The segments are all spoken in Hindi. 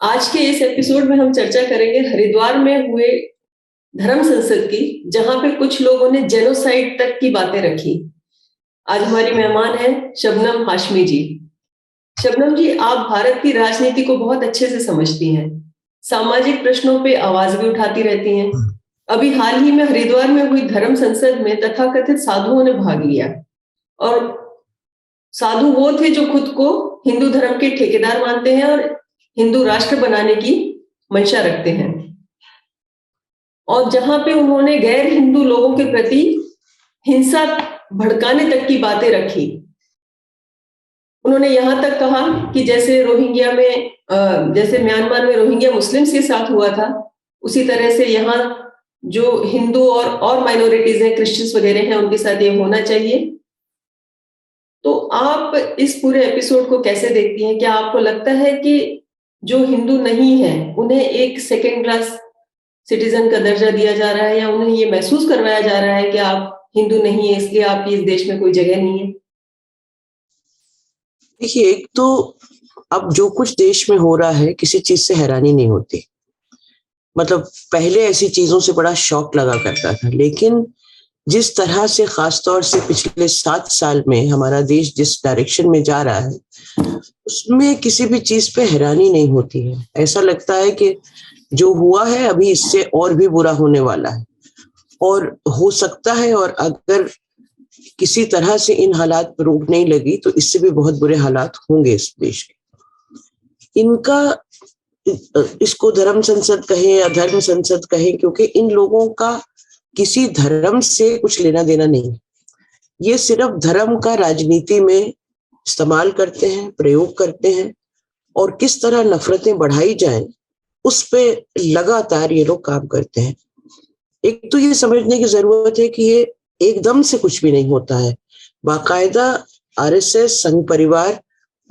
आज के इस एपिसोड में हम चर्चा करेंगे हरिद्वार में हुए धर्म संसद की, जहां पे कुछ लोगों ने जेनोसाइड तक की बातें रखी। आज हमारी मेहमान है शबनम हाशमी जी। शबनम जी, आप भारत की राजनीति को बहुत अच्छे से समझती हैं, सामाजिक प्रश्नों पे आवाज भी उठाती रहती हैं। अभी हाल ही में हरिद्वार में हुई धर्म संसद में तथाकथित साधुओं ने भाग लिया, और साधु वो थे जो खुद को हिंदू धर्म के ठेकेदार मानते हैं और हिंदू राष्ट्र बनाने की मंशा रखते हैं। और जहां पे उन्होंने गैर हिंदू लोगों के प्रति हिंसा भड़काने तक की बातें रखी। उन्होंने यहाँ तक कहा कि जैसे रोहिंग्या में जैसे म्यांमार में रोहिंग्या मुस्लिम्स के साथ हुआ था, उसी तरह से यहाँ जो हिंदू और माइनॉरिटीज हैं, क्रिश्चियंस वगैरह हैं, उनके साथ ये होना चाहिए। तो आप इस पूरे एपिसोड को कैसे देखती हैं? क्या आपको लगता है कि जो हिंदू नहीं है उन्हें एक सेकेंड क्लास सिटीजन का दर्जा दिया जा रहा है, या उन्हें ये महसूस करवाया जा रहा है कि आप हिंदू नहीं है इसलिए आपकी इस देश में कोई जगह नहीं है? देखिए, एक तो अब जो कुछ देश में हो रहा है किसी चीज से हैरानी नहीं होती। मतलब पहले ऐसी चीजों से बड़ा शौक लगा करता था, लेकिन जिस तरह से खासतौर से पिछले 7 साल में हमारा देश जिस डायरेक्शन में जा रहा है उसमें किसी भी चीज पे हैरानी नहीं होती है। ऐसा लगता है कि जो हुआ है अभी इससे और भी बुरा होने वाला है और हो सकता है, और अगर किसी तरह से इन हालात पर रोक नहीं लगी तो इससे भी बहुत बुरे हालात होंगे इस देश के। इनका इसको धर्म संसद कहें या धर्म संसद कहें, क्योंकि इन लोगों का किसी धर्म से कुछ लेना देना नहीं। ये सिर्फ धर्म का राजनीति में इस्तेमाल करते हैं, प्रयोग करते हैं, और किस तरह नफरतें बढ़ाई जाएं उस पे लगातार ये लोग काम करते हैं। एक तो ये समझने की जरूरत है कि ये एकदम से कुछ भी नहीं होता है। बाकायदा आरएसएस संघ परिवार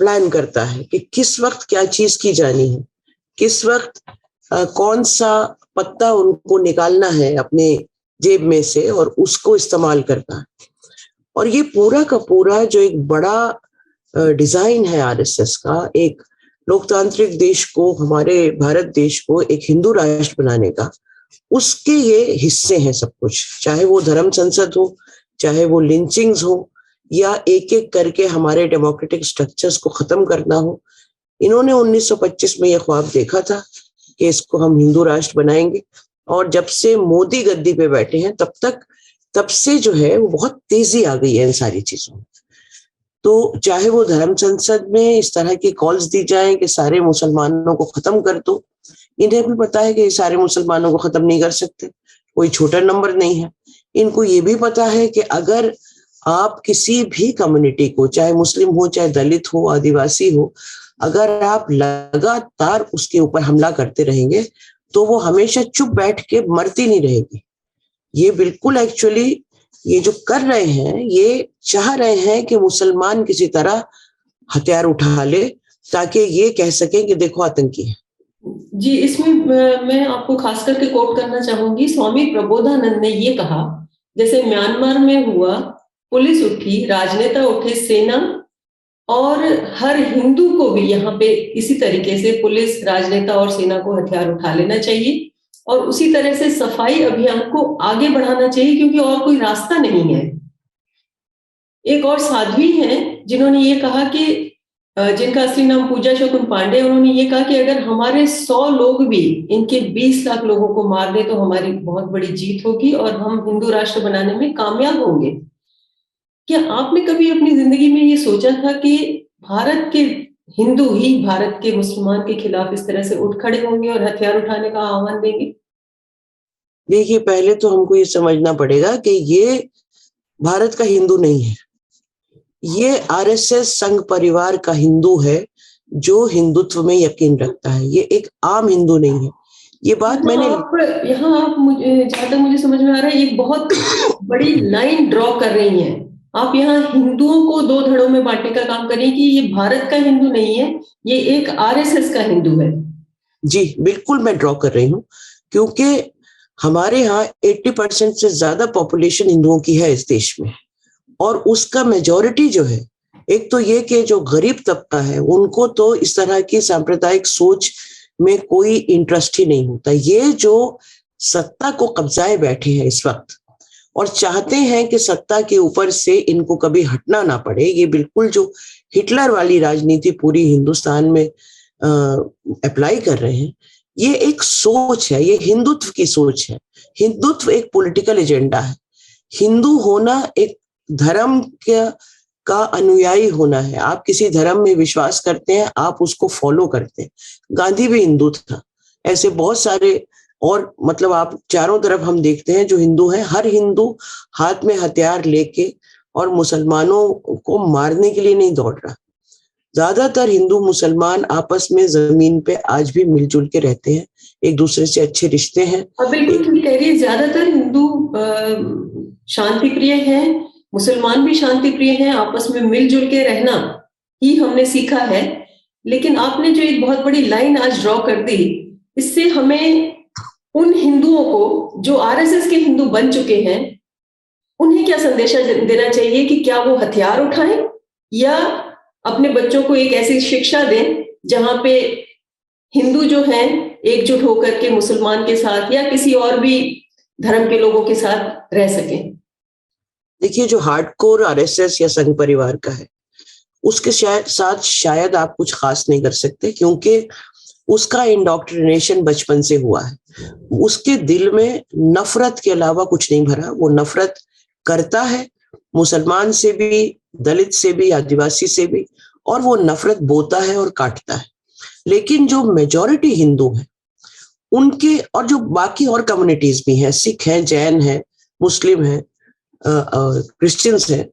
प्लान करता है कि किस वक्त क्या चीज की जानी है, किस वक्त कौन सा पत्ता उनको निकालना है अपने जेब में से और उसको इस्तेमाल करना है। और ये पूरा का पूरा जो एक बड़ा डिजाइन है आरएसएस का, एक लोकतांत्रिक देश को, हमारे भारत देश को एक हिंदू राष्ट्र बनाने का, उसके ये हिस्से हैं सब कुछ। चाहे वो धर्म संसद हो, चाहे वो लिंचिंग्स हो, या एक एक करके हमारे डेमोक्रेटिक स्ट्रक्चर्स को खत्म करना हो। इन्होंने 1925 में ये ख्वाब देखा था कि इसको हम हिंदू राष्ट्र बनाएंगे, और जब से मोदी गद्दी पे बैठे हैं तब से जो है वो बहुत तेजी आ गई है इन सारी चीजों में। तो चाहे वो धर्म संसद में इस तरह की कॉल्स दी जाएं कि सारे मुसलमानों को खत्म कर दो, इन्हें भी पता है कि सारे मुसलमानों को खत्म नहीं कर सकते, कोई छोटा नंबर नहीं है। इनको ये भी पता है कि अगर आप किसी भी कम्युनिटी को, चाहे मुस्लिम हो, चाहे दलित हो, आदिवासी हो, अगर आप लगातार उसके ऊपर हमला करते रहेंगे तो वो हमेशा चुप बैठ के मरती नहीं रहेगी। ये बिल्कुल एक्चुअली ये जो कर रहे हैं, ये चाह रहे हैं कि मुसलमान किसी तरह हथियार उठा ले ताकि ये कह सकें कि देखो आतंकी है। जी, इसमें मैं आपको खास करके कोट करना चाहूंगी। स्वामी प्रबोधानंद ने ये कहा, जैसे म्यांमार में हुआ, पुलिस उठी, राजनेता उठे, सेना, और हर हिंदू को भी यहाँ पे इसी तरीके से पुलिस, राजनेता और सेना को हथियार उठा लेना चाहिए, और उसी तरह से सफाई अभियान को आगे बढ़ाना चाहिए, क्योंकि और कोई रास्ता नहीं है। एक और साध्वी हैं जिन्होंने ये कहा कि जिनका असली नाम पूजा शकुन पांडे, उन्होंने ये कहा कि अगर हमारे 100 लोग भी इनके 20 लाख लोगों को मार दे तो हमारी बहुत बड़ी जीत होगी और हम हिंदू राष्ट्र बनाने में कामयाब होंगे। क्या आपने कभी अपनी जिंदगी में ये सोचा था कि भारत के हिंदू ही भारत के मुसलमान के खिलाफ इस तरह से उठ खड़े होंगे और हथियार उठाने का आह्वान देंगे? देखिए, पहले तो हमको ये समझना पड़ेगा कि ये भारत का हिंदू नहीं है, ये आरएसएस संघ परिवार का हिंदू है जो हिंदुत्व में यकीन रखता है। ये एक आम हिंदू नहीं है। ये बात मैंने यहाँ आप मुझे, जहां तक मुझे समझ में आ रहा है, एक बहुत बड़ी लाइन ड्रॉ कर रही हैं आप। यहाँ हिंदुओं को 2 धड़ों में बांटने का काम करें कि ये भारत का हिंदू नहीं है, ये एक आरएसएस का हिंदू है। जी बिल्कुल, मैं ड्रॉ कर रही हूँ, क्योंकि हमारे यहाँ 80% से ज्यादा पॉपुलेशन हिंदुओं की है इस देश में, और उसका मेजॉरिटी जो है, एक तो ये कि जो गरीब तबका है उनको तो इस तरह की सांप्रदायिक सोच में कोई इंटरेस्ट ही नहीं होता। ये जो सत्ता को कब्जाए बैठे हैं इस वक्त और चाहते हैं कि सत्ता के ऊपर से इनको कभी हटना ना पड़े, ये बिल्कुल जो हिटलर वाली राजनीति पूरी हिंदुस्तान में अप्लाई कर रहे हैं, ये एक सोच है, ये हिंदुत्व की सोच है। हिंदुत्व एक पॉलिटिकल एजेंडा है। हिंदू होना एक धर्म का अनुयायी होना है। आप किसी धर्म में विश्वास करते हैं, आप उसको फॉलो करते हैं। गांधी भी हिंदू था, ऐसे बहुत सारे और मतलब आप चारों तरफ हम देखते हैं जो हिंदू हैं, हर हिंदू हाथ में हथियार लेके और मुसलमानों को मारने के लिए नहीं दौड़ रहा। ज्यादातर हिंदू मुसलमान आपस में जमीन पे आज भी मिलजुल के रहते हैं, एक दूसरे से अच्छे रिश्ते हैं। बिल्कुल ठीक कह रही है, ज्यादातर हिंदू शांति प्रिय हैं, मुसलमान भी शांति प्रिय हैं, आपस में मिलजुल के रहना ही हमने सीखा है। लेकिन आपने जो एक बहुत बड़ी लाइन आज ड्रॉ कर दी, इससे हमें उन हिंदुओं को जो आरएसएस के हिंदू बन चुके हैं, उन्हें क्या संदेशा देना चाहिए कि क्या वो हथियार उठाएं या अपने बच्चों को एक ऐसी शिक्षा दें जहां पे हिंदू जो हैं एकजुट होकर के मुसलमान के साथ या किसी और भी धर्म के लोगों के साथ रह सकें? देखिए, जो हार्डकोर आरएसएस या संघ परिवार का है, उसके साथ शायद आप कुछ खास नहीं कर सकते, क्योंकि उसका इंडोक्ट्रिनेशन बचपन से हुआ है। उसके दिल में नफरत के अलावा कुछ नहीं भरा। वो नफरत करता है मुसलमान से भी, दलित से भी, आदिवासी से भी, और वो नफरत बोता है और काटता है। लेकिन जो मेजॉरिटी हिंदू हैं उनके, और जो बाकी और कम्युनिटीज भी हैं, सिख हैं, जैन हैं, मुस्लिम हैं, क्रिश्चियंस हैं,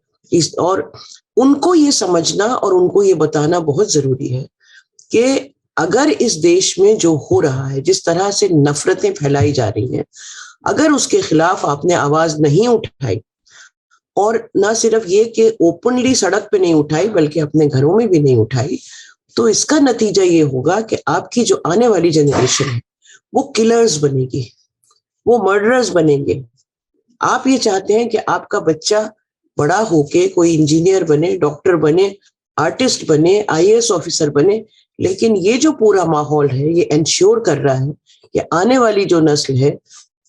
और उनको ये समझना और उनको ये बताना बहुत जरूरी है कि अगर इस देश में जो हो रहा है, जिस तरह से नफरतें फैलाई जा रही हैं, अगर उसके खिलाफ आपने आवाज नहीं उठाई, और ना सिर्फ ये कि ओपनली सड़क पे नहीं उठाई बल्कि अपने घरों में भी नहीं उठाई, तो इसका नतीजा ये होगा कि आपकी जो आने वाली जनरेशन है वो किलर्स बनेगी, वो मर्डरर्स बनेंगे। आप ये चाहते हैं कि आपका बच्चा बड़ा होके कोई इंजीनियर बने, डॉक्टर बने, आर्टिस्ट बने, आईएएस ऑफिसर बने, लेकिन ये जो पूरा माहौल है ये इंश्योर कर रहा है कि आने वाली जो नस्ल है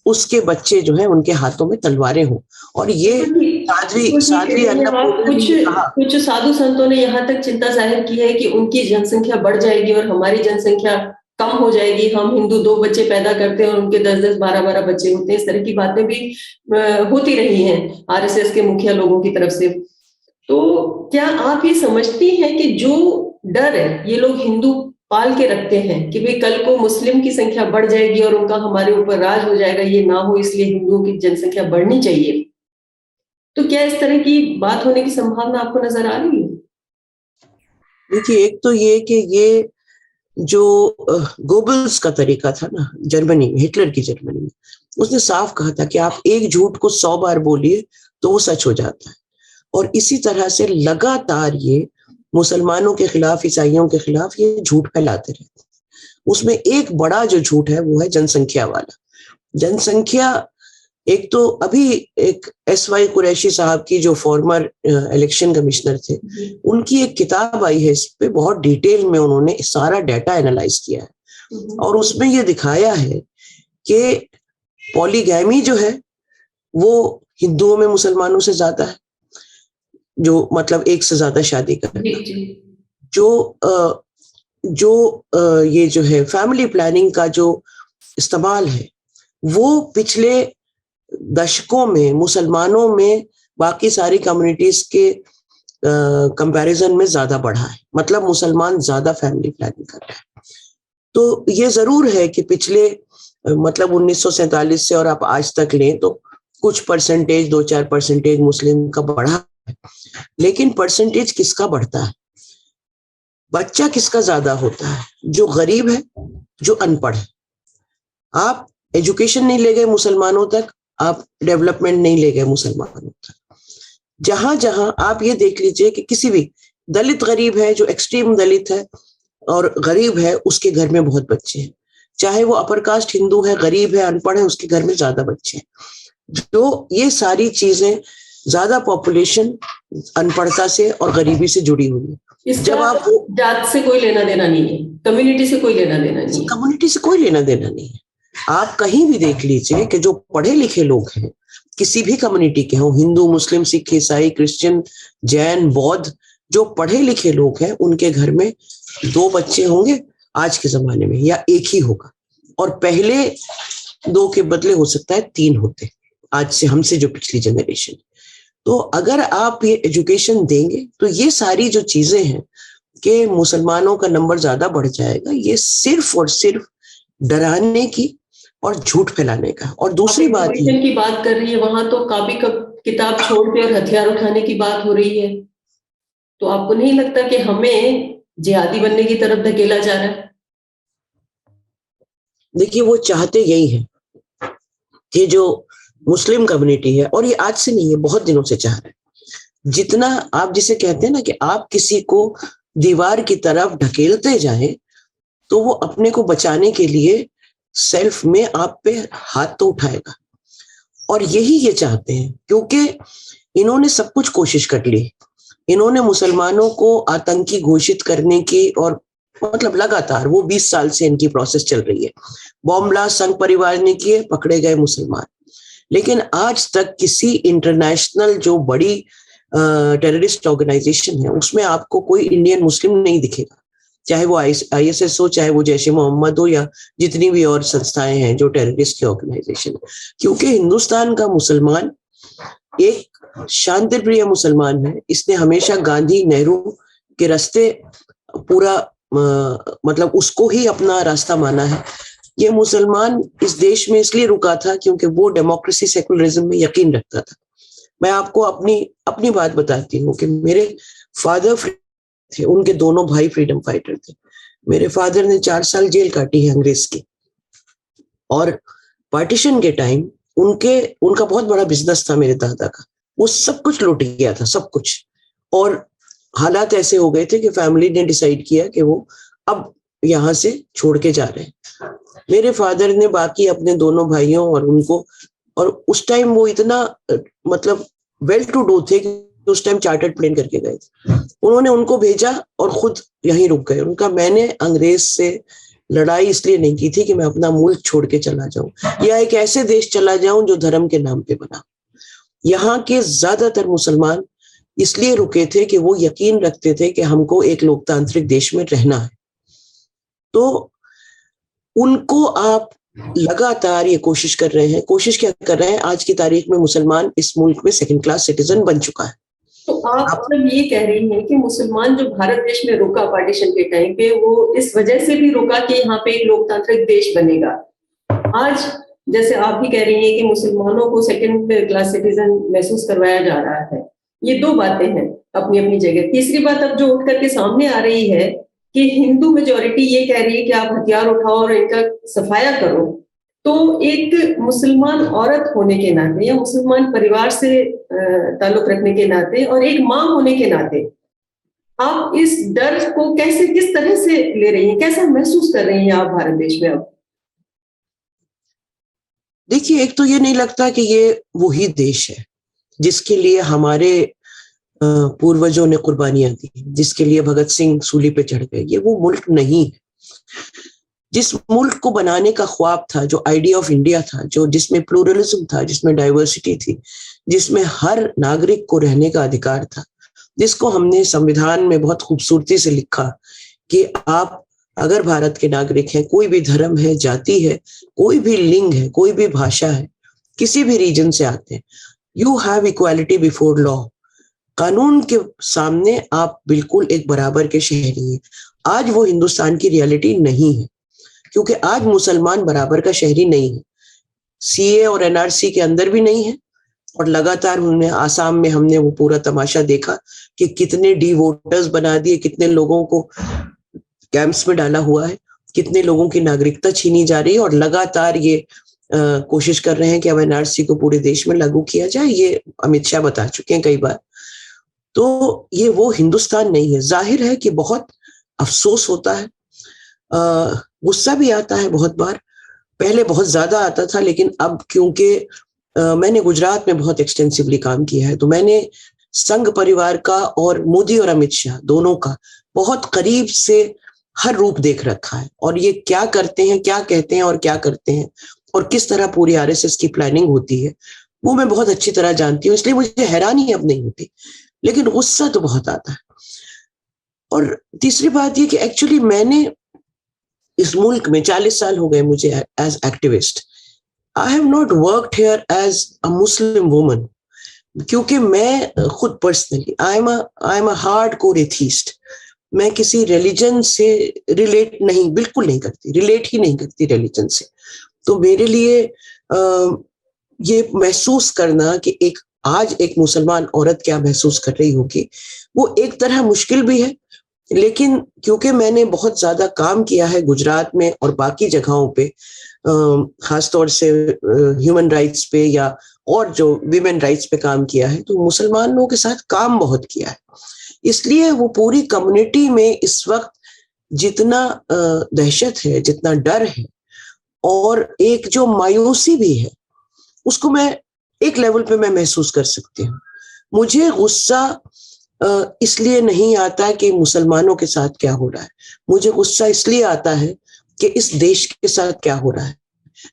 उसके बच्चे जो है उनके हाथों में तलवारें हों। और ये साध्वी अन्नपूर्णा ने कहा, कुछ साधु संतों ने यहाँ तक चिंता जाहिर की है कि उनकी जनसंख्या बढ़ जाएगी और हमारी जनसंख्या कम हो जाएगी। हम हिंदू 2 बच्चे पैदा करते हैं और उनके 10-10, 12-12 बच्चे होते हैं। इस तरह की बातें भी होती रही हैं आरएसएस के मुखिया लोगों की तरफ से। तो क्या आप ये समझती हैं कि जो डर है ये लोग हिंदू पाल के रखते हैं कि भाई कल को मुस्लिम की संख्या बढ़ जाएगी और उनका हमारे ऊपर राज हो जाएगा, ये ना हो इसलिए हिंदुओं की जनसंख्या बढ़नी चाहिए, तो क्या इस तरह की बात होने की संभावना आपको नजर आ रही है? देखिए, एक तो ये कि ये जो गोबल्स का तरीका था ना जर्मनी में, हिटलर की जर्मनी में, उसने साफ कहा था कि आप एक झूठ को 100 बार बोलिए तो वो सच हो जाता है। और इसी तरह से लगातार ये मुसलमानों के खिलाफ, ईसाइयों के खिलाफ ये झूठ फैलाते रहते हैं। उसमें एक बड़ा जो झूठ है वो है जनसंख्या वाला। जनसंख्या, एक तो अभी एक एसवाई कुरैशी साहब की जो फॉर्मर इलेक्शन कमिश्नर थे, उनकी एक किताब आई है, इस पे बहुत डिटेल में उन्होंने सारा डाटा एनालाइज किया है और उसमें ये दिखाया है कि पॉलीगैमी जो है वो हिंदुओं में मुसलमानों से ज्यादा है, जो मतलब एक से ज्यादा शादी करना। जो ये जो है फैमिली प्लानिंग का जो इस्तेमाल है वो पिछले दशकों में मुसलमानों में बाकी सारी कम्युनिटीज के कंपैरिजन में ज्यादा बढ़ा है। मतलब मुसलमान ज्यादा फैमिली प्लानिंग कर रहे हैं। तो ये जरूर है कि पिछले मतलब 1947 से और आप आज तक लें तो कुछ परसेंटेज, 2-4 परसेंटेज मुस्लिम का बढ़ा है, लेकिन परसेंटेज किसका बढ़ता है, बच्चा किसका ज्यादा होता है? जो गरीब है, जो अनपढ़ है। आप एजुकेशन नहीं ले गए मुसलमानों तक, आप डेवलपमेंट नहीं ले गए मुसलमानों तक। जहां जहां आप ये देख लीजिए कि किसी भी दलित गरीब है, जो एक्सट्रीम दलित है और गरीब है, उसके घर में बहुत बच्चे हैं। चाहे वो अपर कास्ट हिंदू है, गरीब है, अनपढ़ है, उसके घर में ज्यादा बच्चे हैं। तो ये सारी चीजें, ज्यादा पॉपुलेशन अनपढ़ता से और गरीबी से जुड़ी हुई है। इसका जब आप जात से कोई लेना देना नहीं है, कम्युनिटी से कोई लेना देना नहीं है, कम्युनिटी से कोई लेना देना नहीं है। आप कहीं भी देख लीजिए कि जो पढ़े लिखे लोग हैं, किसी भी कम्युनिटी के हों, हिंदू, मुस्लिम, सिख, ईसाई, क्रिश्चियन, जैन, बौद्ध, जो पढ़े लिखे लोग हैं उनके घर में 2 बच्चे होंगे आज के जमाने में, या एक ही होगा। और पहले 2 के बदले हो सकता है 3 होते आज से, हमसे जो पिछली जनरेशन। तो अगर आप ये एजुकेशन देंगे तो ये सारी जो चीजें हैं कि मुसलमानों का नंबर ज्यादा बढ़ जाएगा, ये सिर्फ और सिर्फ डराने की और झूठ फैलाने का। और दूसरी बात की बात कर रही है, वहां तो कॉपी किताब छोड़ के और हथियार उठाने की बात हो रही है। तो आपको नहीं लगता कि हमें जिहादी बनने की तरफ धकेला जा रहा है? देखिए, वो चाहते यही है कि जो मुस्लिम कम्युनिटी है, और ये आज से नहीं है, बहुत दिनों से चाह रहे हैं, जितना आप जिसे कहते हैं ना कि आप किसी को दीवार की तरफ ढकेलते जाएं तो वो अपने को बचाने के लिए सेल्फ में आप पे हाथ तो उठाएगा। और यही ये चाहते हैं, क्योंकि इन्होंने सब कुछ कोशिश कर ली। इन्होंने मुसलमानों को आतंकी घोषित करने की, और मतलब लगातार वो 20 साल से इनकी प्रोसेस चल रही है। बॉम्ब ब्लास्ट संघ परिवार ने किए, पकड़े गए मुसलमान। लेकिन आज तक किसी इंटरनेशनल जो बड़ी टेररिस्ट ऑर्गेनाइजेशन है उसमें आपको कोई इंडियन मुस्लिम नहीं दिखेगा, चाहे वो ISS हो, चाहे वो जैश ए मोहम्मद हो, या जितनी भी और संस्थाएं हैं जो टेररिस्ट की ऑर्गेनाइजेशन है। क्योंकि हिंदुस्तान का मुसलमान एक शांति प्रिय मुसलमान है। इसने हमेशा गांधी, नेहरू के रास्ते पूरा मतलब उसको ही अपना रास्ता माना है। ये मुसलमान इस देश में इसलिए रुका था क्योंकि वो डेमोक्रेसी, सेकुलरिज्म में यकीन रखता था। मैं आपको अपनी बात बताती हूँ कि मेरे फादर थे, उनके दोनों भाई फ्रीडम फाइटर थे। मेरे फादर ने 4 साल जेल काटी है अंग्रेज की, और पार्टीशन के टाइम उनका बहुत बड़ा बिजनेस था मेरे दादा का, वो सब कुछ लूट गया था, सब कुछ। और हालात ऐसे हो गए थे कि फैमिली ने डिसाइड किया कि वो अब यहाँ से छोड़ के जा रहे हैं। मेरे फादर ने बाकी अपने दोनों भाइयों और उनको, और उस टाइम वो इतना मतलब वेल टू डू थे कि उस टाइम चार्टर्ड प्लेन करके गए थे, उन्होंने उनको भेजा और खुद यहीं रुक गए। उनका, मैंने अंग्रेज से लड़ाई इसलिए नहीं की थी कि मैं अपना मुल्क छोड़ के चला जाऊं या एक ऐसे देश चला जाऊं जो धर्म के नाम पे बना। यहाँ के ज्यादातर मुसलमान इसलिए रुके थे कि वो यकीन रखते थे कि हमको एक लोकतांत्रिक देश में रहना है। तो उनको आप लगातार ये कोशिश कर रहे हैं, कोशिश क्या कर रहे हैं, आज की तारीख में मुसलमान इस मुल्क में सेकंड क्लास सिटीजन बन चुका है। तो आप मतलब ये कह रही हैं कि मुसलमान जो भारत देश में रुका पार्टीशन के टाइम पे, वो इस वजह से भी रुका कि यहाँ पे एक लोकतांत्रिक देश बनेगा। आज जैसे आप भी कह रही हैं कि मुसलमानों को सेकंड क्लास सिटीजन महसूस करवाया जा रहा है। ये 2 बातें हैं अपनी अपनी जगह। तीसरी बात अब जो उठ करके सामने आ रही है कि हिंदू मेजॉरिटी ये कह रही है कि आप हथियार उठाओ और इनका सफाया करो। तो एक मुसलमान औरत होने के नाते या मुसलमान परिवार से ताल्लुक रखने के नाते और एक मां होने के नाते आप इस डर को कैसे, किस तरह से ले रही हैं, कैसा महसूस कर रही हैं आप भारत देश में अब? देखिए, एक तो ये नहीं लगता कि ये वही देश है जिसके लिए हमारे पूर्वजों ने कुर्बानियां दी, जिसके लिए भगत सिंह सूली पे चढ़ गए। ये वो मुल्क नहीं है। जिस मुल्क को बनाने का ख्वाब था, जो आइडिया ऑफ इंडिया था, जो जिसमें प्लूरलिज्म था, जिसमें डाइवर्सिटी थी, जिसमें हर नागरिक को रहने का अधिकार था, जिसको हमने संविधान में बहुत खूबसूरती से लिखा कि आप अगर भारत के नागरिक हैं, कोई भी धर्म है, जाति है, कोई भी लिंग है, कोई भी भाषा है, किसी भी रीजन से आते हैं, you have equality before law. कानून के सामने आप बिल्कुल एक बराबर के शहरी हैं। आज वो हिंदुस्तान की रियलिटी नहीं है, क्योंकि आज मुसलमान बराबर का शहरी नहीं है। CA और NRC के अंदर भी नहीं है। और लगातार उन्होंने आसाम में, हमने वो पूरा तमाशा देखा कि कितने डी वोटर्स बना दिए, कितने लोगों को कैंप्स में डाला हुआ है, कितने लोगों की नागरिकता छीनी जा रही है। और लगातार ये कोशिश कर रहे हैं कि अब NRC को पूरे देश में लागू किया जाए। ये अमित शाह बता चुके हैं कई बार। तो ये वो हिंदुस्तान नहीं है। जाहिर है कि बहुत अफसोस होता है, गुस्सा भी आता है बहुत बार। पहले बहुत ज्यादा आता था, लेकिन अब क्योंकि मैंने गुजरात में बहुत एक्सटेंसिवली काम किया है, तो मैंने संघ परिवार का और मोदी और अमित शाह दोनों का बहुत करीब से हर रूप देख रखा है, और ये क्या करते हैं, क्या कहते हैं और क्या करते हैं, और किस तरह पूरी आरएसएस की प्लानिंग होती है, वो मैं बहुत अच्छी तरह जानती हूँ। इसलिए मुझे हैरानी अब नहीं होती, लेकिन गुस्सा तो बहुत आता है। और तीसरी बात ये कि एक्चुअली मैंने इस मुल्क में 40 साल हो गए मुझे as activist. I have not worked here as a Muslim woman, क्योंकि मैं खुद personally I am a hardcore atheist. मैं किसी रिलीजन से बिल्कुल नहीं करती, रिलेट ही नहीं करती रिलीजन से। तो मेरे लिए ये महसूस करना कि आज एक मुसलमान औरत क्या महसूस कर रही होगी, वो एक तरह मुश्किल भी है, लेकिन क्योंकि मैंने बहुत ज्यादा काम किया है गुजरात में और बाकी जगहों पे, खासतौर से ह्यूमन राइट्स पे या और जो विमेन राइट्स पे काम किया है, तो मुसलमानों के साथ काम बहुत किया है। इसलिए वो पूरी कम्युनिटी में इस वक्त जितना दहशत है, जितना डर है और एक जो मायूसी भी है, उसको मैं एक लेवल पे मैं महसूस कर सकती हूँ। मुझे गुस्सा इसलिए नहीं आता कि मुसलमानों के साथ क्या हो रहा है, मुझे गुस्सा इसलिए आता है कि इस देश के साथ क्या हो रहा है,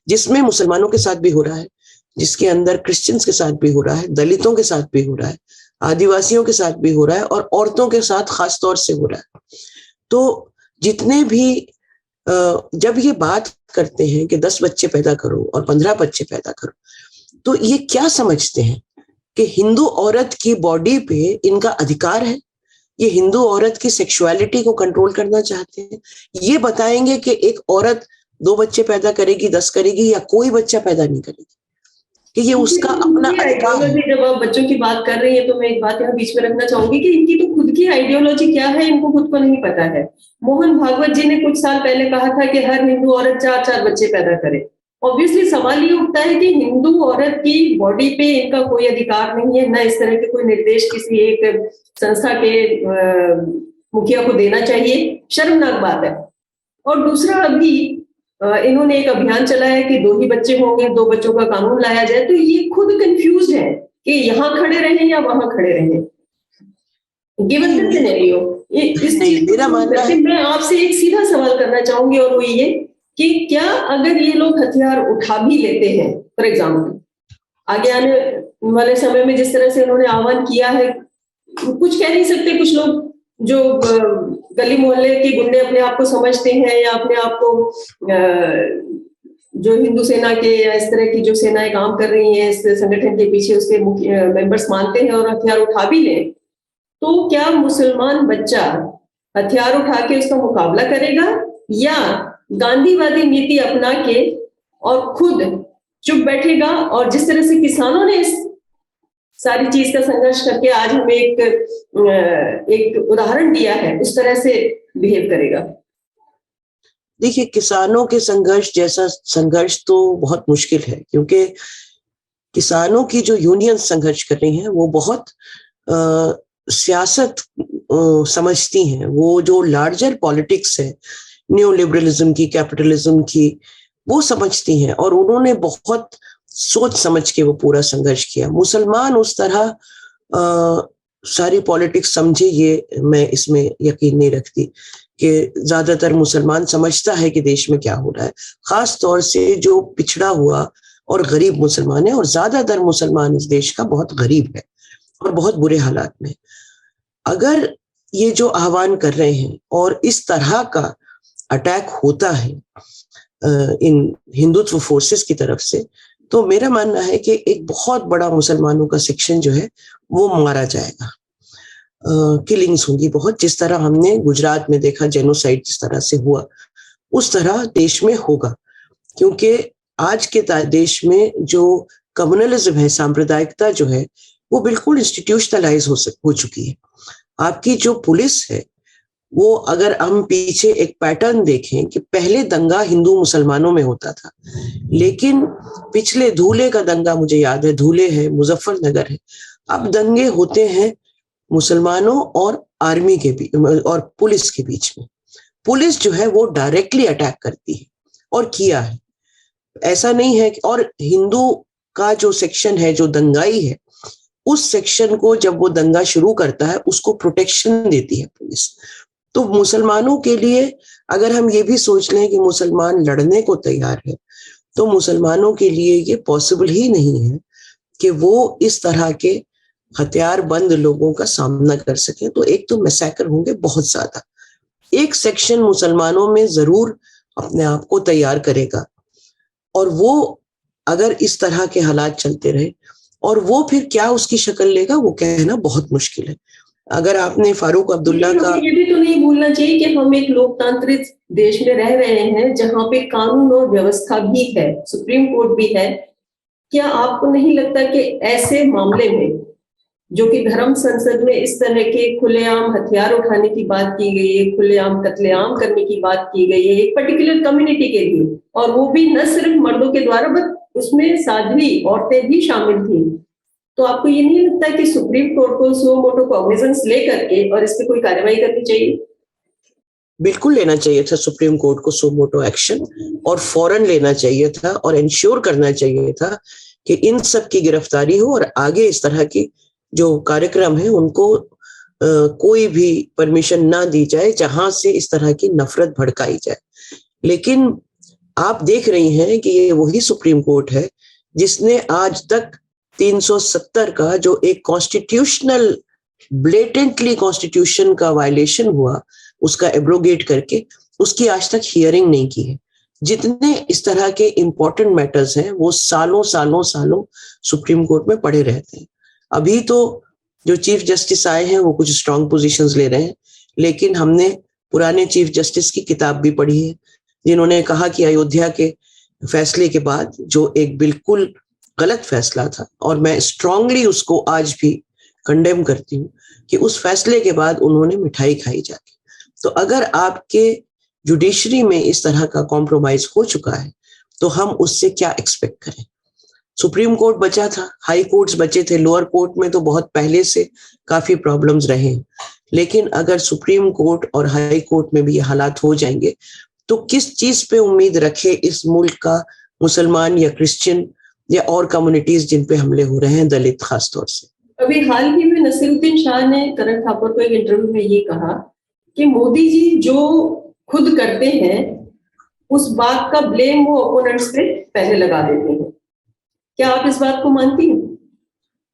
जिसमें मुसलमानों के साथ भी हो रहा है, जिसके अंदर क्रिश्चियंस के साथ भी हो रहा है, दलितों के साथ भी हो रहा है, आदिवासियों के साथ भी हो रहा है और औरतों के साथ खास तौर से हो रहा है। तो जितने भी जब ये बात करते हैं कि 10 बच्चे पैदा करो और 15 बच्चे पैदा करो, तो ये क्या समझते हैं कि हिंदू औरत की बॉडी पे इनका अधिकार है, ये हिंदू औरत की सेक्सुअलिटी को कंट्रोल करना चाहते हैं। ये बताएंगे कि एक औरत 2 बच्चे पैदा करेगी, 10 करेगी या कोई बच्चा पैदा नहीं करेगी, कि ये उसका अपना अधिकार है। जब आप बच्चों की बात कर रही है तो मैं एक बात यहाँ बीच में रखना चाहूंगी कि इनकी तो खुद की आइडियोलॉजी क्या है इनको खुद को नहीं पता है। मोहन भागवत जी ने कुछ साल पहले कहा था कि हर हिंदू औरत 4-4 बच्चे पैदा करे। ऑब्वियसली सवाल ये उठता है कि हिंदू औरत की बॉडी पे इनका कोई अधिकार नहीं है, ना इस तरह के कोई निर्देश किसी एक संस्था के मुखिया को देना चाहिए, शर्मनाक बात है। और दूसरा, अभी इन्होंने एक अभियान चलाया कि 2 ही बच्चे होंगे, 2 बच्चों का कानून लाया जाए, तो ये खुद कंफ्यूज है कि यहाँ खड़े रहें या वहां खड़े रहें। गिवन द सिनेरियो, इस चीज मेरा मानना है, मैं आपसे एक सीधा सवाल करना चाहूंगी और वो ये कि क्या अगर ये लोग हथियार उठा भी लेते हैं, फॉर एग्जाम्पल आगे आने वाले समय में जिस तरह से उन्होंने आह्वान किया है, कुछ कह नहीं सकते कुछ लोग जो गली मोहल्ले के गुंडे अपने आप को समझते हैं या अपने आप को जो हिंदू सेना के या इस तरह की जो सेनाएं काम कर रही हैं इस संगठन के पीछे, उसके मेंबर्स मानते हैं और हथियार उठा भी लें, तो क्या मुसलमान बच्चा हथियार उठा के उसका मुकाबला करेगा या गांधीवादी नीति अपना के और खुद चुप बैठेगा और जिस तरह से किसानों ने इस सारी चीज का संघर्ष करके आज हमें एक उदाहरण दिया है, उस तरह से बिहेव करेगा? देखिए, किसानों के संघर्ष जैसा संघर्ष तो बहुत मुश्किल है, क्योंकि किसानों की जो यूनियन संघर्ष कर रही हैं वो बहुत सियासत समझती हैं। वो जो लार्जर पॉलिटिक्स है न्यू लिबरलिज्म की, कैपिटलिज्म की, वो समझती हैं और उन्होंने बहुत सोच समझ के वो पूरा संघर्ष किया। मुसलमान उस तरह सारी पॉलिटिक्स समझे, ये मैं इसमें यकीन नहीं रखती कि ज्यादातर मुसलमान समझता है कि देश में क्या हो रहा है, खास तौर से जो पिछड़ा हुआ और गरीब मुसलमान है, और ज्यादातर मुसलमान इस देश का बहुत गरीब है और बहुत बुरे हालात में। अगर ये जो आह्वान कर रहे हैं और इस तरह का अटैक होता है इन हिंदुत्व फोर्सेस की तरफ से, तो मेरा मानना है कि एक बहुत बड़ा मुसलमानों का सेक्शन जो है वो मारा जाएगा। किलिंग्स होंगी बहुत, जिस तरह हमने गुजरात में देखा जेनोसाइड जिस तरह से हुआ, उस तरह देश में होगा। क्योंकि आज के देश में जो कम्युनलिज्म है, सांप्रदायिकता जो है, वो बिल्कुल इंस्टीट्यूशनलाइज हो चुकी है। आपकी जो पुलिस है वो, अगर हम पीछे एक पैटर्न देखें कि पहले दंगा हिंदू मुसलमानों में होता था, लेकिन पिछले धूले का दंगा मुझे याद है, धूले है, मुजफ्फरनगर है, अब दंगे होते हैं मुसलमानों और आर्मी के बीच और पुलिस के बीच में। पुलिस जो है वो डायरेक्टली अटैक करती है और किया है, ऐसा नहीं है। और हिंदू का जो सेक्शन है, जो दंगाई है, उस सेक्शन को जब वो दंगा शुरू करता है उसको प्रोटेक्शन देती है पुलिस। तो मुसलमानों के लिए अगर हम ये भी सोच लें कि मुसलमान लड़ने को तैयार है, तो मुसलमानों के लिए ये पॉसिबल ही नहीं है कि वो इस तरह के हथियारबंद लोगों का सामना कर सकें। तो एक तो मैसेकर होंगे बहुत ज्यादा। एक सेक्शन मुसलमानों में जरूर अपने आप को तैयार करेगा, और वो अगर इस तरह के हालात चलते रहे, और वो फिर क्या उसकी शक्ल लेगा वो कहना बहुत मुश्किल है। अगर आपने फारूक अब्दुल्ला का, ये भी तो नहीं भूलना चाहिए कि हम एक लोकतांत्रिक देश में रह रहे हैं जहां पे कानून और व्यवस्था भी है, सुप्रीम कोर्ट भी है। क्या आपको नहीं लगता कि ऐसे मामले में जो कि धर्म संसद में इस तरह के खुलेआम हथियार उठाने की बात की गई है, खुलेआम कत्लेआम करने की बात की गई है एक पर्टिकुलर कम्युनिटी के लिए, और वो भी न सिर्फ मर्दों के द्वारा बट उसमें साध्वी औरतें भी शामिल थी, तो आपको ये नहीं लगता कि सुप्रीम कोर्ट को सो मोटो कॉग्निजेंस लेकर के और इस पे कोई कार्रवाई करनी चाहिए? बिल्कुल लेना चाहिए था सुप्रीम कोर्ट को सो मोटो एक्शन, और फौरन लेना चाहिए था और इंश्योर करना चाहिए था कि इन सब की गिरफ्तारी हो, और आगे इस तरह की जो कार्यक्रम है उनको कोई भी परमिशन ना दी जाए जहां से इस तरह की नफरत भड़काई जाए। लेकिन आप देख रही हैं कि ये वही सुप्रीम कोर्ट है जिसने आज तक 370 का जो एक कॉन्स्टिट्यूशनल ब्लेटेंटली कॉन्स्टिट्यूशन का वायलेशन हुआ उसका एब्रोगेट करके उसकी आज तक हियरिंग नहीं की है। जितने इस तरह के इंपॉर्टेंट मैटर्स हैं वो सालों सालों सालों सुप्रीम कोर्ट में पड़े रहते हैं। अभी तो जो चीफ जस्टिस आए हैं वो कुछ स्ट्रांग पोजीशंस ले रहे हैं, लेकिन हमने पुराने चीफ जस्टिस की किताब भी पढ़ी है जिन्होंने कहा कि अयोध्या के फैसले के बाद जो एक बिल्कुल गलत फैसला था, और मैं स्ट्रांगली उसको आज भी कंडेम करती हूँ, कि उस फैसले के बाद उन्होंने मिठाई खाई जाके। तो अगर आपके जुडिशरी में इस तरह का कॉम्प्रोमाइज हो चुका है तो हम उससे क्या एक्सपेक्ट करें। सुप्रीम कोर्ट बचा था, हाई कोर्ट्स बचे थे, लोअर कोर्ट में तो बहुत पहले से काफी प्रॉब्लम्स रहे, लेकिन अगर सुप्रीम कोर्ट और हाई कोर्ट में भी ये हालात हो जाएंगे तो किस चीज पे उम्मीद रखे इस मुल्क का मुसलमान या क्रिश्चियन या और कम्युनिटीज जिन पे हमले हो रहे हैं, दलित खास तौर से। अभी हाल ही में नसीरुद्दीन शाह ने करण ठाकुर को एक इंटरव्यू में ये कहा कि मोदी जी जो खुद करते हैं उस बात का ब्लेम वो ओपोनेंट्स पे पहले लगा देते हैं। क्या आप इस बात को मानती हैं?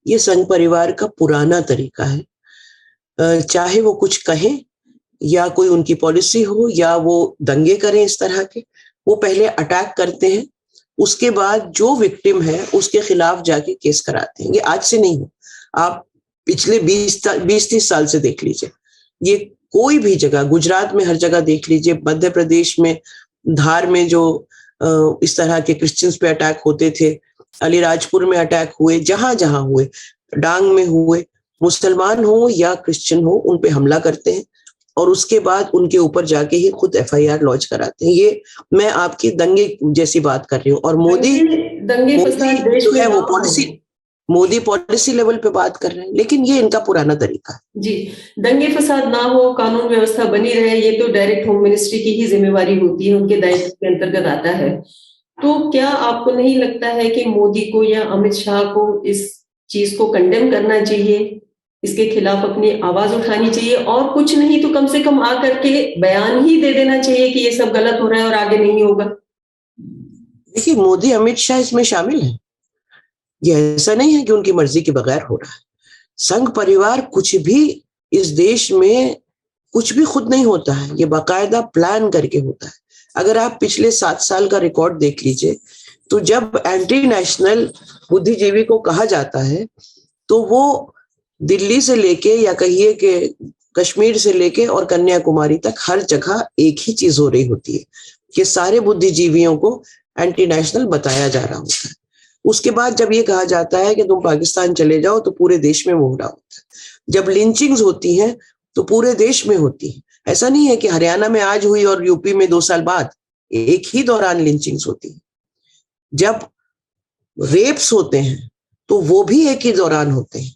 ये संघ परिवार का पुराना तरीका है, चाहे वो कुछ कहें या कोई उनकी पॉलिसी हो या वो दंगे करें इस तरह के, वो पहले अटैक करते हैं, उसके बाद जो विक्टिम है उसके खिलाफ जाके केस कराते हैं। ये आज से नहीं है, आप पिछले 20-30 साल से देख लीजिए, ये कोई भी जगह, गुजरात में हर जगह देख लीजिए, मध्य प्रदेश में धार में जो इस तरह के क्रिश्चियंस पे अटैक होते थे, अलीराजपुर में अटैक हुए, जहां जहां हुए, डांग में हुए, मुसलमान हो या क्रिश्चियन हो उन पे हमला करते हैं और उसके बाद उनके ऊपर जाके ही खुद एफआईआर लॉन्च कराते हैं। ये मैं आपकी दंगे जैसी बात कर रही हूँ। और मोदी जो है वो मोदी पॉलिसी लेवल पे बात कर रहे हैं, लेकिन ये इनका पुराना तरीका है। जी, दंगे फसाद ना हो, कानून व्यवस्था बनी रहे, ये तो डायरेक्ट होम मिनिस्ट्री की ही जिम्मेवारी होती है, उनके दायित्व के अंतर्गत आता है। तो क्या आपको नहीं लगता है कि मोदी को या अमित शाह को इस चीज को कंडेम करना चाहिए, इसके खिलाफ अपनी आवाज उठानी चाहिए, और कुछ नहीं तो कम से कम आकर के बयान ही दे देना चाहिए कि ये सब गलत हो रहा है और आगे नहीं होगा? देखिए, मोदी अमित शाह इसमें शामिल है, ये ऐसा नहीं है कि उनकी मर्जी के बगैर हो रहा है। संघ परिवार कुछ भी इस देश में कुछ भी खुद नहीं होता है, ये बाकायदा प्लान करके होता है। अगर आप पिछले 7 साल का रिकॉर्ड देख लीजिए तो जब एंटी नेशनल बुद्धिजीवी को कहा जाता है तो वो दिल्ली से लेके या कहिए कि कश्मीर से लेके और कन्याकुमारी तक हर जगह एक ही चीज हो रही होती है कि सारे बुद्धिजीवियों को एंटी नेशनल बताया जा रहा होता है। उसके बाद जब ये कहा जाता है कि तुम पाकिस्तान चले जाओ तो पूरे देश में वो हो रहा होता है। जब लिंचिंग्स होती हैं तो पूरे देश में होती है। ऐसा नहीं है कि हरियाणा में आज हुई और यूपी में 2 साल बाद, एक ही दौरान लिंचिंग्स होती है। जब रेप्स होते हैं तो वो भी एक ही दौरान होते हैं,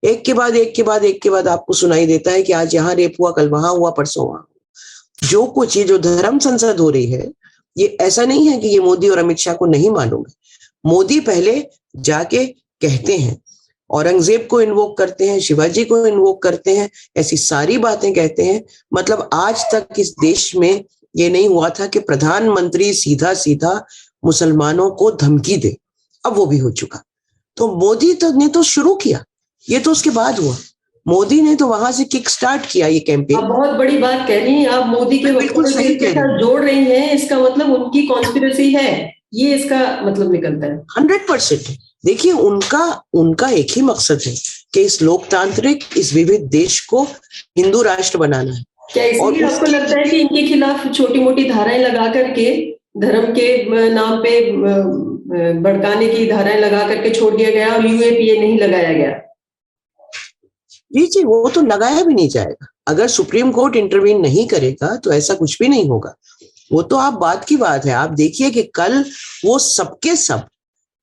एक के बाद एक के बाद एक के बाद आपको सुनाई देता है कि आज यहाँ रेप हुआ, कल वहां हुआ, परसों वहां। जो कुछ ये जो धर्म संसद हो रही है, ये ऐसा नहीं है कि ये मोदी और अमित शाह को नहीं मालूम है। मोदी पहले जाके कहते हैं औरंगजेब को इन्वोक करते हैं, शिवाजी को इन्वोक करते हैं, ऐसी सारी बातें कहते हैं। मतलब आज तक इस देश में ये नहीं हुआ था कि प्रधानमंत्री सीधा सीधा मुसलमानों को धमकी दे, अब वो भी हो चुका। तो मोदी ने तो शुरू किया, ये तो उसके बाद हुआ। मोदी ने तो वहां से किक स्टार्ट किया ये कैंपेन। आप बहुत बड़ी बात कह रही हैं, आप मोदी के बिल्कुल सही कह रही हैं, जोड़ रही हैं, इसका मतलब उनकी कॉन्स्पिरेसी है, ये इसका मतलब निकलता है। 100%। देखिए उनका एक ही मकसद है कि इस लोकतांत्रिक, इस विविध देश को हिंदू राष्ट्र बनाना है। क्या इसलिए आपको लगता है कि इनके खिलाफ छोटी मोटी धाराएं लगा करके, धर्म के नाम पे भड़काने की धाराएं लगा करके छोड़ दिया गया और यूएपीए नहीं लगाया गया? जी, वो तो लगाया भी नहीं जाएगा। अगर सुप्रीम कोर्ट इंटरवीन नहीं करेगा तो ऐसा कुछ भी नहीं होगा। वो तो आप बात की बात है। आप देखिए कि कल वो सबके सब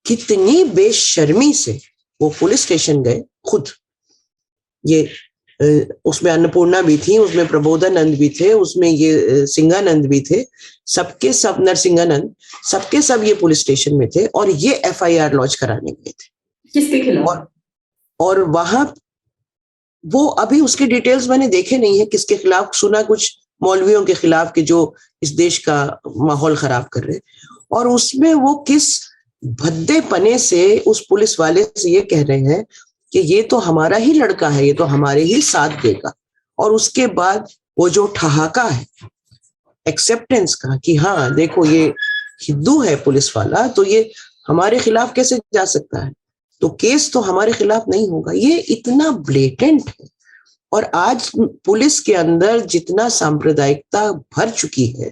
कितनी बेशर्मी से वो पुलिस स्टेशन गए खुद। ये उसमें अन्नपूर्णा भी थी, उसमें प्रबोधानंद भी थे, उसमें ये सिंगानंद भी थे, सबके सब, नरसिंहानंद, सबके सब ये पुलिस स्टेशन में थे और ये एफआईआर लॉन्च कराने गए थे। किसके खिलाफ? और वहां वो अभी उसके डिटेल्स मैंने देखे नहीं है किसके खिलाफ। सुना कुछ मौलवियों के खिलाफ कि जो इस देश का माहौल खराब कर रहे, और उसमें वो किस भद्दे पने से उस पुलिस वाले से ये कह रहे हैं कि ये तो हमारा ही लड़का है, ये तो हमारे ही साथ देगा। और उसके बाद वो जो ठहाका है एक्सेप्टेंस का कि हाँ देखो ये हिंदू है पुलिस वाला, तो ये हमारे खिलाफ कैसे जा सकता है, तो केस तो हमारे खिलाफ नहीं होगा। ये इतना ब्लेटेंट है। और आज पुलिस के अंदर जितना सांप्रदायिकता भर चुकी है,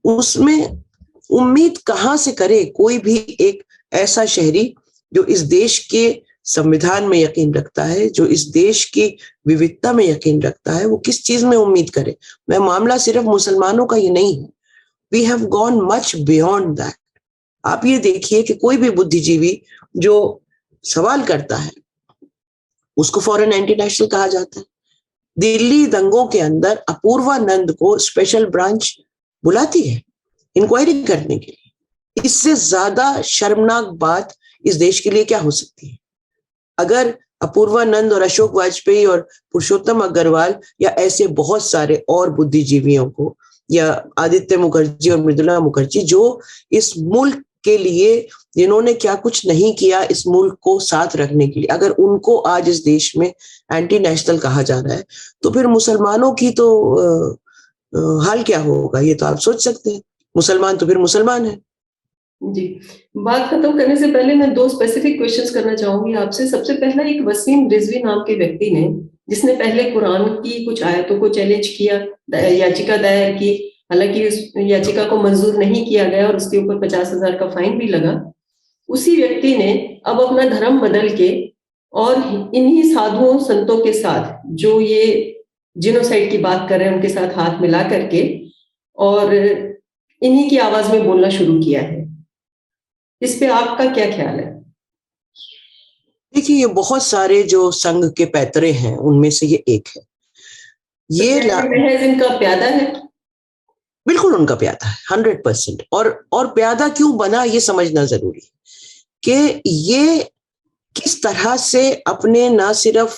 उसमें उम्मीद कहां से करे कोई भी एक ऐसा शहरी जो इस देश के संविधान में यकीन रखता है, जो इस देश की विविधता में यकीन रखता है, वो किस चीज में उम्मीद करे। मैं मामला सिर्फ मुसलमानों का ही नहीं है, we have gone much beyond that. आप ये देखिए कि कोई भी बुद्धिजीवी जो सवाल करता है उसको फॉरेन एंटी नेशनल कहा जाता है। दिल्ली दंगों के अंदर अपूर्वानंद को स्पेशल ब्रांच बुलाती है इंक्वायरी करने के लिए। इससे ज्यादा शर्मनाक बात इस देश के लिए क्या हो सकती है? अगर अपूर्वानंद और अशोक वाजपेयी और पुरुषोत्तम अग्रवाल या ऐसे बहुत सारे और बुद्धिजीवियों को, या आदित्य मुखर्जी और मृदुला मुखर्जी, जो इस मुल्क के लिए जिन्होंने क्या कुछ नहीं किया इस मुल्क को साथ रखने के लिए, अगर उनको आज इस देश में एंटी नेशनल कहा जा रहा है, तो फिर मुसलमानों की तो हाल क्या होगा ये तो आप सोच सकते हैं। मुसलमान तो फिर मुसलमान है। जी, बात खत्म करने से पहले मैं 2 स्पेसिफिक क्वेश्चंस करना चाहूंगी आपसे। सबसे पहला, एक वसीम रिजवी नाम के व्यक्ति ने, जिसने पहले कुरान की कुछ आयतों को चैलेंज किया, याचिका दायर की, हालांकि उस याचिका को मंजूर नहीं किया गया और उसके ऊपर 50,000 का फाइन भी लगा। उसी व्यक्ति ने अब अपना धर्म बदल के और इन्हीं साधुओं संतों के साथ, जो ये जिनोसाइड की बात कर रहे हैं, उनके साथ हाथ मिला करके और इन्हीं की आवाज में बोलना शुरू किया है। इस पे आपका क्या ख्याल है? देखिए, ये बहुत सारे जो संघ के पैतरे हैं उनमें से ये एक है। ये महज इनका प्यादा है? बिल्कुल उनका प्यादा है, 100%। और प्यादा क्यों बना ये समझना जरूरी है कि ये किस तरह से अपने ना सिर्फ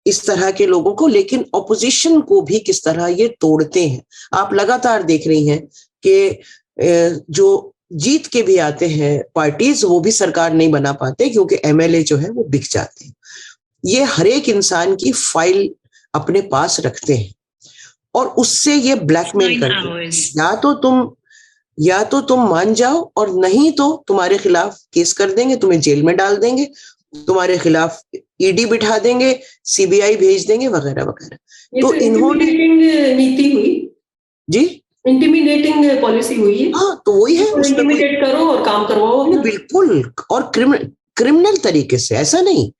इस तरह के लोगों को, लेकिन ऑपोजिशन को भी किस तरह ये तोड़ते हैं। आप लगातार देख रही हैं कि जो जीत के भी आते हैं पार्टीज, वो भी सरकार नहीं बना पाते क्योंकि एमएलए जो है वो बिक जाते हैं। ये हर एक इंसान की फाइल अपने पास रखते हैं और उससे ये ब्लैकमेल करते हैं। या तो तुम मान जाओ और नहीं तो तुम्हारे खिलाफ केस कर देंगे, तुम्हें जेल में डाल देंगे, तुम्हारे खिलाफ ईडी बिठा देंगे, सीबीआई भेज देंगे, वगैरह वगैरह। तो इन्होंने नीति हुई जी, इंटिमिडेटिंग पॉलिसी हुई है। हाँ, तो वही है, इंटिमिडेट करो और काम करवाओ। बिल्कुल, और क्रिमिनल तरीके से, ऐसा नहीं,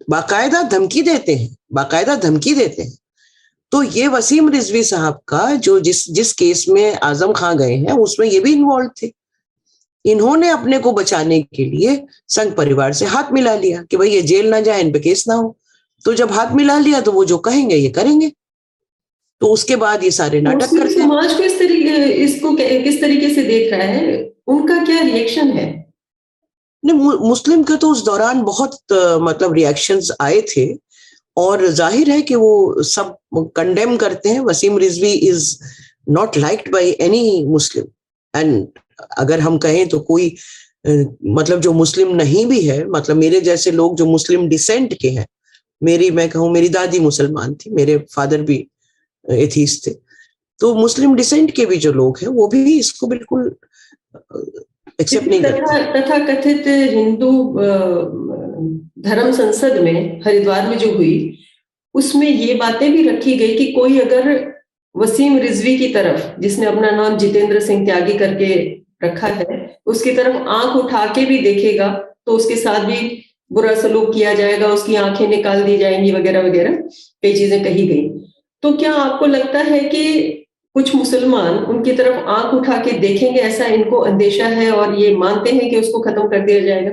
बाकायदा धमकी देते हैं, बाकायदा धमकी देते हैं। तो ये वसीम रिजवी साहब का जो जिस केस में आजम खां गए हैं उसमें ये भी इन्वॉल्व थे। इन्होंने अपने को बचाने के लिए संघ परिवार से हाथ मिला लिया कि भाई ये जेल ना जाए, इन पे केस ना हो। तो जब हाथ मिला लिया तो वो जो कहेंगे ये करेंगे। तो उसके बाद ये सारे नाटक करते हैं। समाज को इसको किस तरीके से देख रहा है, उनका क्या रिएक्शन है? नहीं, मुस्लिम के तो उस दौरान बहुत मतलब रिएक्शंस आए थे, और जाहिर है कि वो सब कंडेम करते हैं। Waseem Rizvi is not liked by any Muslim, and अगर हम कहें तो कोई मतलब जो मुस्लिम नहीं भी है, मतलब मेरे जैसे लोग जो मुस्लिम डिसेंट के हैं, मैं कहूँ मेरी दादी मुसलमान थी, मेरे फादर भी एथीस्ट थे, तो मुस्लिम डिसेंट के भी जो लोग हैं वो भी इसको बिल्कुल एक्सेप्ट नहीं करते। तथा कथित हिंदू धर्म संसद में हरिद्वार में जो हुई, उसमें ये बातें भी रखी गई कि कोई अगर वसीम रिजवी की तरफ, जिसने अपना नाम जितेंद्र सिंह त्यागी करके रखा है, उसकी तरफ आंख उठा के भी देखेगा तो उसके साथ भी बुरा सलूक किया जाएगा, उसकी आंखें निकाल दी जाएंगी वगैरह वगैरह, कई चीजें कही गई। तो क्या आपको लगता है कि कुछ मुसलमान उनकी तरफ आंख उठा के देखेंगे, ऐसा इनको अंदेशा है और ये मानते हैं कि उसको खत्म कर दिया जाएगा?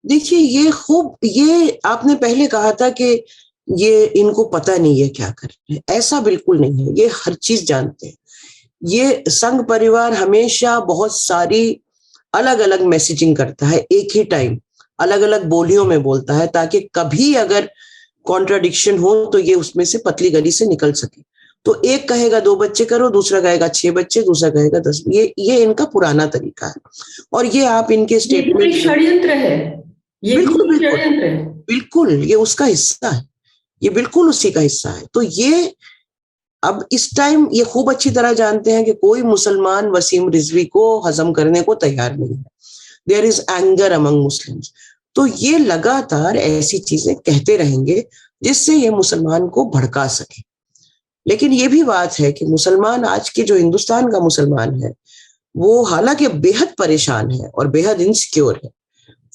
देखिए, ये आपने पहले कहा था कि ये इनको पता नहीं है क्या कर रहे हैं, ऐसा बिल्कुल नहीं है, ये हर चीज जानते हैं। ये संघ परिवार हमेशा बहुत सारी अलग अलग मैसेजिंग करता है, एक ही टाइम अलग अलग बोलियों में बोलता है, ताकि कभी अगर कॉन्ट्राडिक्शन हो तो ये उसमें से पतली गली से निकल सके। तो एक कहेगा 2 बच्चे करो, दूसरा कहेगा 6 बच्चे, दूसरा कहेगा 10। ये इनका पुराना तरीका है, और ये आप इनके स्टेटमेंट, षड्यंत्र है, ये भी बिल्कुल बिल्कुल षड्यंत्र है, बिल्कुल ये उसका हिस्सा है, ये बिल्कुल उसी का हिस्सा है। तो ये अब इस टाइम ये खूब अच्छी तरह जानते हैं कि कोई मुसलमान वसीम रिजवी को हजम करने को तैयार नहीं है। There is anger among Muslims. तो ये लगातार ऐसी चीजें कहते रहेंगे जिससे ये मुसलमान को भड़का सके। लेकिन ये भी बात है कि मुसलमान, आज के जो हिंदुस्तान का मुसलमान है, वो हालांकि बेहद परेशान है और बेहद इनसिक्योर है,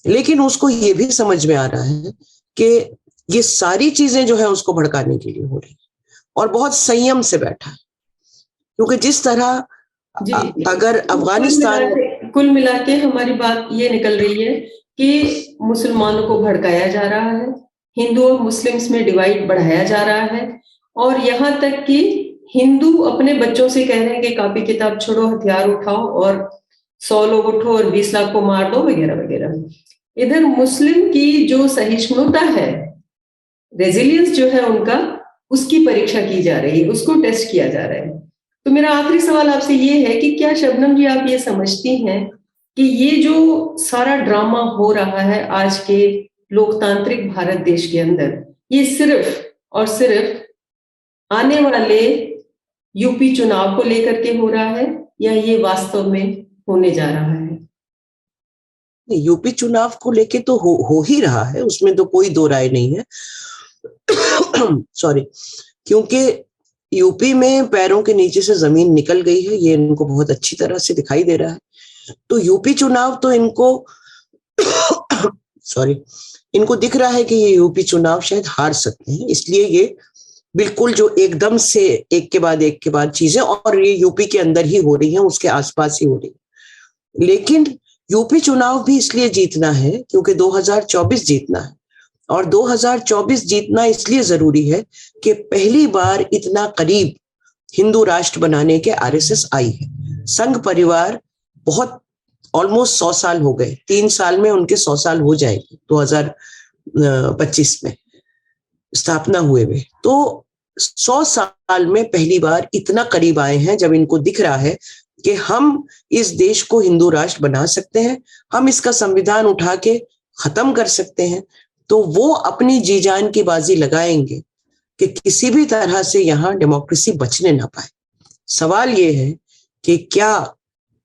लेकिन उसको ये भी समझ में आ रहा है कि ये सारी चीजें जो है उसको भड़काने के लिए हो रही है, और बहुत संयम से बैठा है। क्योंकि जिस तरह जी, अगर अफगानिस्तान, कुल मिला के हमारी बात ये निकल रही है कि मुसलमानों को भड़काया जा रहा है, हिंदू और मुस्लिम्स में डिवाइड बढ़ाया जा रहा है, और यहाँ तक कि हिंदू अपने बच्चों से कह रहे हैं कि कॉपी किताब छोड़ो, हथियार उठाओ और 100 लोग उठो और 20 लाख को मार दो वगैरह वगैरह। इधर मुस्लिम की जो सहिष्णुता है, रेजिलियंस जो है उनका, उसकी परीक्षा की जा रही है, उसको टेस्ट किया जा रहा है। तो मेरा आखिरी सवाल आपसे ये है कि क्या शबनम जी आप ये समझती हैं कि ये जो सारा ड्रामा हो रहा है आज के लोकतांत्रिक भारत देश के अंदर, ये सिर्फ और सिर्फ आने वाले यूपी चुनाव को लेकर के हो रहा है, या ये वास्तव में होने जा रहा है? यूपी चुनाव को लेके तो हो ही रहा है, उसमें तो कोई दो राय नहीं है। सॉरी, क्योंकि यूपी में पैरों के नीचे से जमीन निकल गई है, ये इनको बहुत अच्छी तरह से दिखाई दे रहा है। तो यूपी चुनाव तो इनको सॉरी, इनको दिख रहा है कि ये यूपी चुनाव शायद हार सकते हैं, इसलिए ये बिल्कुल जो एकदम से एक के बाद चीजें, और ये यूपी के अंदर ही हो रही हैं, उसके आसपास ही हो रही है। लेकिन यूपी चुनाव भी इसलिए जीतना है क्योंकि 2024 जीतना है, और 2024 जीतना इसलिए जरूरी है कि पहली बार इतना करीब हिंदू राष्ट्र बनाने के आरएसएस आई है। संघ परिवार बहुत ऑलमोस्ट 100 साल हो गए, 3 साल में उनके 100 साल हो जाएंगे, 2025 में स्थापना हुए हुए। तो 100 साल में पहली बार इतना करीब आए हैं जब इनको दिख रहा है कि हम इस देश को हिंदू राष्ट्र बना सकते हैं, हम इसका संविधान उठा के खत्म कर सकते हैं। तो वो अपनी जी जान की बाजी लगाएंगे कि किसी भी तरह से यहाँ डेमोक्रेसी बचने ना पाए। सवाल ये है कि क्या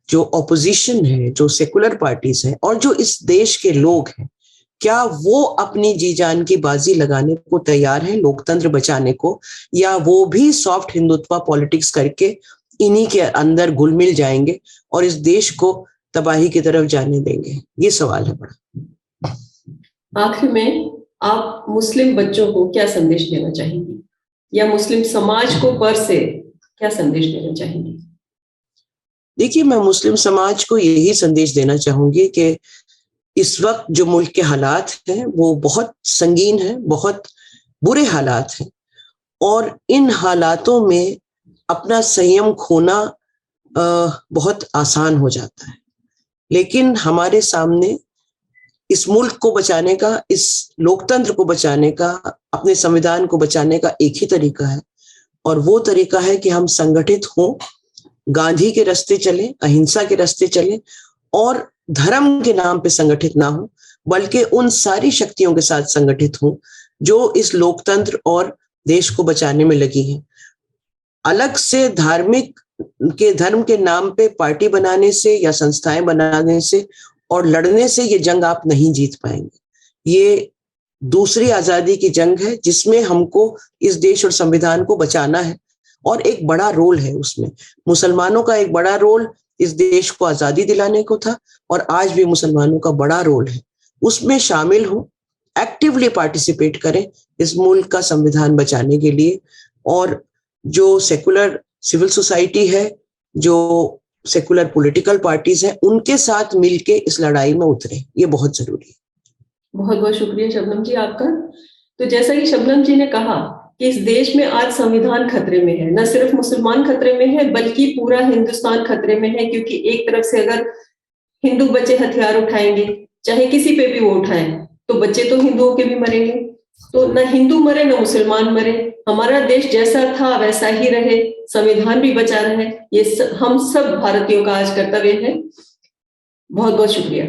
जो ऑपोजिशन है, जो सेकुलर पार्टीज हैं, और जो इस देश के लोग हैं, क्या वो अपनी जी जान की बाजी लगाने को तैयार हैं लोकतंत्र बचाने को, या वो भी सॉफ्ट हिंदुत्व पॉलिटिक्स करके इन्हीं के अंदर घुल मिल जाएंगे और इस देश को तबाही की तरफ जाने देंगे? ये सवाल है बड़ा। आखिर में आप मुस्लिम बच्चों को क्या संदेश देना चाहेंगी, या मुस्लिम समाज को पर से क्या संदेश देना चाहेंगी? देखिए, मैं मुस्लिम समाज को यही संदेश देना चाहूंगी कि इस वक्त जो मुल्क के हालात हैं वो बहुत संगीन है, बहुत बुरे हालात हैं, और इन हालातों में अपना संयम खोना बहुत आसान हो जाता है। लेकिन हमारे सामने इस मुल्क को बचाने का, इस लोकतंत्र को बचाने का, अपने संविधान को बचाने का एक ही तरीका है, और वो तरीका है कि हम संगठित हों, गांधी के रास्ते चलें, अहिंसा के रास्ते चलें, और धर्म के नाम पे संगठित ना हो, बल्कि उन सारी शक्तियों के साथ संगठित हों जो इस लोकतंत्र और देश को बचाने में लगी हैं। अलग से धर्म के नाम पे पार्टी बनाने से या संस्थाएं बनाने से और लड़ने से ये जंग आप नहीं जीत पाएंगे। ये दूसरी आजादी की जंग है जिसमें हमको इस देश और संविधान को बचाना है, और एक बड़ा रोल है उसमें। मुसलमानों का एक बड़ा रोल इस देश को आजादी दिलाने को था, और आज भी मुसलमानों का बड़ा रोल है। उसमें शामिल हो, एक्टिवली पार्टिसिपेट करें इस मुल्क का संविधान बचाने के लिए, और जो सेकुलर सिविल सोसाइटी है, जो सेकुलर पॉलिटिकल पार्टीज हैं, उनके साथ मिलके इस लड़ाई में उतरे। ये बहुत जरूरी है। बहुत बहुत शुक्रिया शबनम जी आपका। तो जैसा कि शबनम जी ने कहा कि इस देश में आज संविधान खतरे में है, न सिर्फ मुसलमान खतरे में है बल्कि पूरा हिंदुस्तान खतरे में है, क्योंकि एक तरफ से अगर हिंदू बच्चे हथियार उठाएंगे, चाहे किसी पे भी वो उठाएं, तो बच्चे तो हिंदुओं के भी मरेंगे। तो न हिंदू मरे न मुसलमान मरे, हमारा देश जैसा था वैसा ही रहे, संविधान भी बचा रहे, ये हम सब भारतीयों का आज कर्तव्य है। बहुत बहुत शुक्रिया।